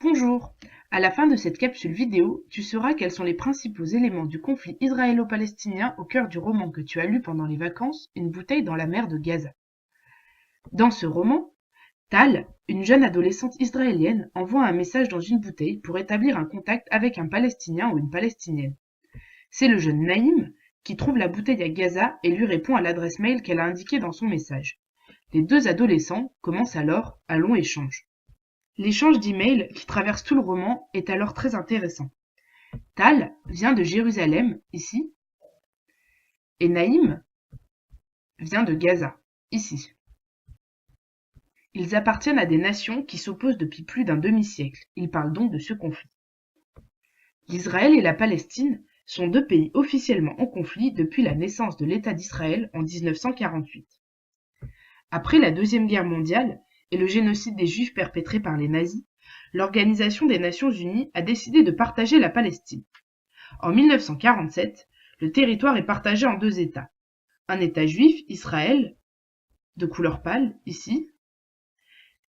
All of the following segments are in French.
Bonjour! À la fin de cette capsule vidéo, tu sauras quels sont les principaux éléments du conflit israélo-palestinien au cœur du roman que tu as lu pendant les vacances, Une bouteille dans la mer de Gaza. Dans ce roman, Tal, une jeune adolescente israélienne, envoie un message dans une bouteille pour établir un contact avec un Palestinien ou une Palestinienne. C'est le jeune Naïm qui trouve la bouteille à Gaza et lui répond à l'adresse mail qu'elle a indiquée dans son message. Les deux adolescents commencent alors un long échange. L'échange d'emails qui traverse tout le roman est alors très intéressant. Tal vient de Jérusalem, ici, et Naïm vient de Gaza, ici. Ils appartiennent à des nations qui s'opposent depuis plus d'un demi-siècle. Ils parlent donc de ce conflit. L'Israël et la Palestine sont deux pays officiellement en conflit depuis la naissance de l'État d'Israël en 1948. Après la Deuxième Guerre mondiale et le génocide des Juifs perpétré par les nazis, l'Organisation des Nations Unies a décidé de partager la Palestine. En 1947, le territoire est partagé en deux États. Un État juif, Israël, de couleur pâle, ici,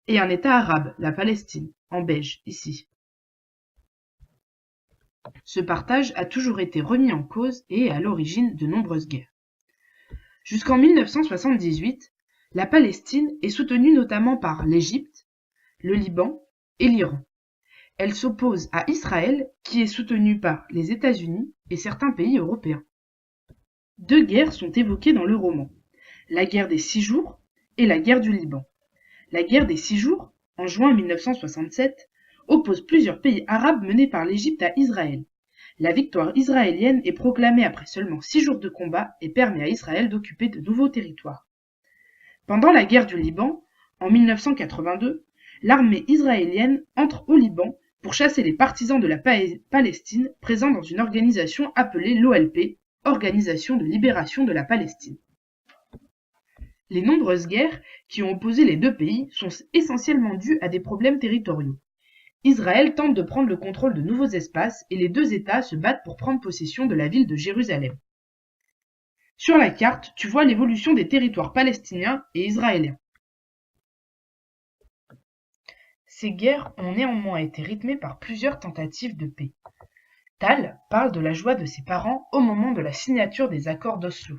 et un État arabe, la Palestine, en beige, ici. Ce partage a toujours été remis en cause et est à l'origine de nombreuses guerres. Jusqu'en 1978, la Palestine est soutenue notamment par l'Égypte, le Liban et l'Iran. Elle s'oppose à Israël, qui est soutenu par les États-Unis et certains pays européens. Deux guerres sont évoquées dans le roman, la guerre des 6 jours et la guerre du Liban. La guerre des 6 jours, en juin 1967, oppose plusieurs pays arabes menés par l'Égypte à Israël. La victoire israélienne est proclamée après seulement 6 jours de combat et permet à Israël d'occuper de nouveaux territoires. Pendant la guerre du Liban, en 1982, l'armée israélienne entre au Liban pour chasser les partisans de la Palestine présents dans une organisation appelée l'OLP, Organisation de libération de la Palestine. Les nombreuses guerres qui ont opposé les deux pays sont essentiellement dues à des problèmes territoriaux. Israël tente de prendre le contrôle de nouveaux espaces et les deux États se battent pour prendre possession de la ville de Jérusalem. Sur la carte, tu vois l'évolution des territoires palestiniens et israéliens. Ces guerres ont néanmoins été rythmées par plusieurs tentatives de paix. Tal parle de la joie de ses parents au moment de la signature des accords d'Oslo.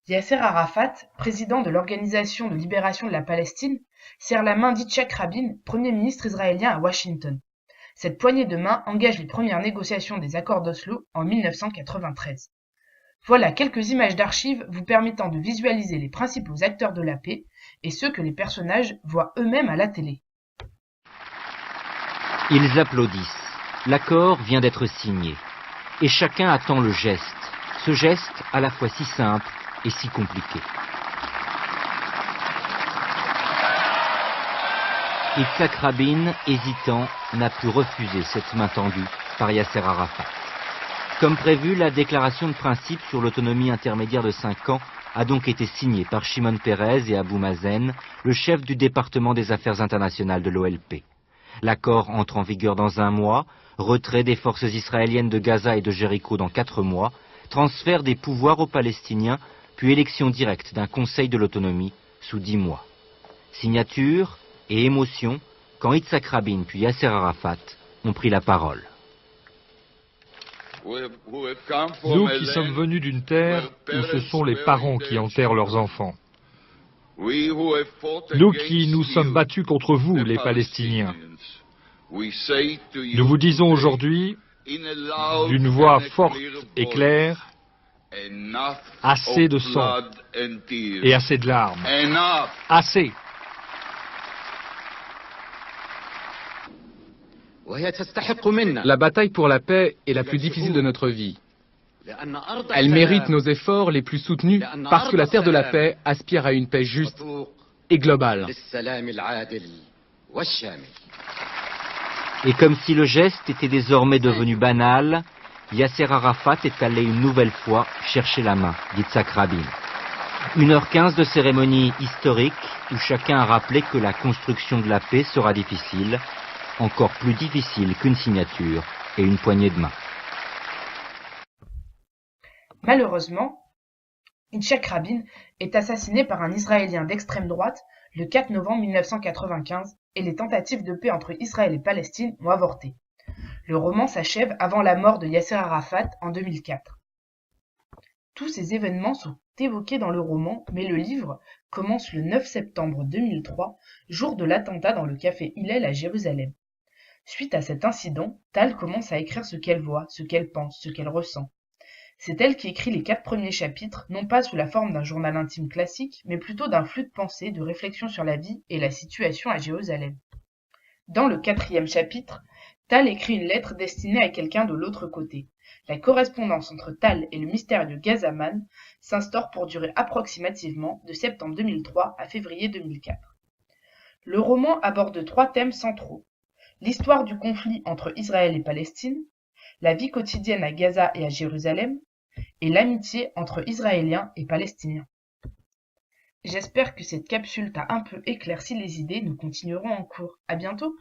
Yasser Arafat, président de l'Organisation de libération de la Palestine, serre la main d'Yitzhak Rabin, premier ministre israélien à Washington. Cette poignée de main engage les premières négociations des accords d'Oslo en 1993. Voilà quelques images d'archives vous permettant de visualiser les principaux acteurs de la paix et ceux que les personnages voient eux-mêmes à la télé. Ils applaudissent. L'accord vient d'être signé. Et chacun attend le geste. Ce geste à la fois si simple et si compliqué. Yitzhak Rabin, hésitant, n'a pu refuser cette main tendue par Yasser Arafat. Comme prévu, la déclaration de principe sur l'autonomie intermédiaire de 5 ans a donc été signée par Shimon Peres et Abou Mazen, le chef du département des affaires internationales de l'OLP. L'accord entre en vigueur dans 1 mois, retrait des forces israéliennes de Gaza et de Jéricho dans 4 mois, transfert des pouvoirs aux Palestiniens, puis élection directe d'un conseil de l'autonomie sous 10 mois. Signature et émotion quand Yitzhak Rabin puis Yasser Arafat ont pris la parole. Nous qui sommes venus d'une terre où ce sont les parents qui enterrent leurs enfants. Nous qui nous sommes battus contre vous, les Palestiniens. Nous vous disons aujourd'hui, d'une voix forte et claire, assez de sang et assez de larmes. Assez. La bataille pour la paix est la plus difficile de notre vie. Elle mérite nos efforts les plus soutenus parce que la terre de la paix aspire à une paix juste et globale. Et comme si le geste était désormais devenu banal, Yasser Arafat est allé une nouvelle fois chercher la main d'Yitzhak Rabin. 1h15 de cérémonie historique où chacun a rappelé que la construction de la paix sera difficile, encore plus difficile qu'une signature et une poignée de main. Malheureusement, Yitzhak Rabin est assassiné par un Israélien d'extrême droite le 4 novembre 1995 et les tentatives de paix entre Israël et Palestine ont avorté. Le roman s'achève avant la mort de Yasser Arafat en 2004. Tous ces événements sont évoqués dans le roman, mais le livre commence le 9 septembre 2003, jour de l'attentat dans le café Hillel à Jérusalem. Suite à cet incident, Tal commence à écrire ce qu'elle voit, ce qu'elle pense, ce qu'elle ressent. C'est elle qui écrit les 4 premiers chapitres, non pas sous la forme d'un journal intime classique, mais plutôt d'un flux de pensées, de réflexion sur la vie et la situation à Jérusalem. Dans le 4e chapitre, Tal écrit une lettre destinée à quelqu'un de l'autre côté. La correspondance entre Tal et le mystérieux Gazaman s'instaure pour durer approximativement de septembre 2003 à février 2004. Le roman aborde 3 thèmes centraux. L'histoire du conflit entre Israël et Palestine, la vie quotidienne à Gaza et à Jérusalem, et l'amitié entre Israéliens et Palestiniens. J'espère que cette capsule t'a un peu éclairci les idées, nous continuerons en cours. À bientôt!